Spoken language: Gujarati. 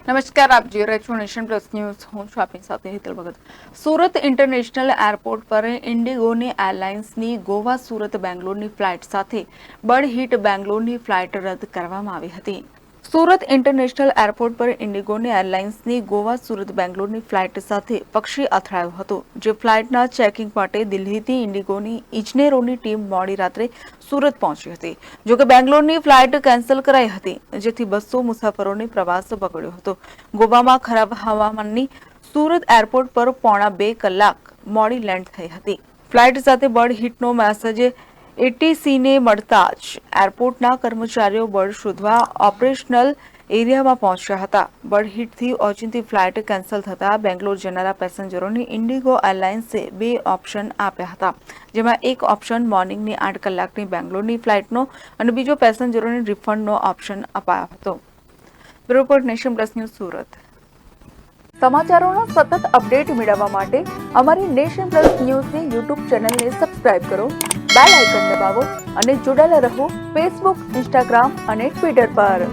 નમસ્કાર, આપ જોઈ રહ્યા છો નેશન પ્લસ ન્યૂઝ. હું છું આપની સાથે હેતલ ભગત. સુરત ઇન્ટરનેશનલ એરપોર્ટ પર ઇન્ડિગોની એરલાઇન્સની ગોવા સુરત બેંગ્લોરની ફ્લાઇટ સાથે બર્ડ બેંગ્લોરની ફ્લાઇટ રદ કરવામાં આવી હતી. સુરત ઇન્ટરનેશનલ એરપોર્ટ પર ઇન્ડિગોની એરલાઇન્સની ગોવા સુરત બેંગ્લોરની ફ્લાઇટ સાથે પક્ષી અથડાયો હતો. જે ફ્લાઇટના ચેકિંગ માટે દિલ્હીથી ઇન્ડિગોની ઇજનેરોની ટીમ મોડી રાત્રે સુરત પહોંચી હતી. જોકે બેંગ્લોરની ફ્લાઇટ કેન્સલ કરાઈ હતી, જેથી 200 મુસાફરોનો પ્રવાસ બગડ્યો હતો. ગોવામાં ખરાબ હવામાનની સુરત એરપોર્ટ પર 1.5 કલાક મોડી લેન્ડ થઈ હતી. ફ્લાઇટ સાથે બર્ડ હિટનો મેસેજ એટીસીને મળતા જ એરપોર્ટના કર્મચારીઓ બર્ડ શોધવા ઓપરેશનલ એરિયામાં પહોંચ્યા હતા. બર્ડ હિટથી ઓચિંતી ફ્લાઇટ કેન્સલ થતા બેંગ્લોર જનારા પેસેન્જરોને ઇન્ડિગો એરલાઇન્સે 2 ઓપ્શન આપ્યા હતા, જેમાં એક ઓપ્શન મોર્નિંગની 8 કલાકની બેંગ્લોરની ફ્લાઇટનો અને બીજો પેસેન્જરોને રિફંડનો ઓપ્શન અપાયો હતો. Report nation plus news Surat. સમાચારોનો સતત અપડેટ મેળવવા માટે અમારી નેશન પ્લસ ન્યૂઝની યુટ્યુબ ચેનલને સબસ્ક્રાઇબ કરો, બેલ આઇકન દબાવો અને જોડાયેલા રહો ફેસબુક, ઇન્સ્ટાગ્રામ અને ટ્વિટર પર.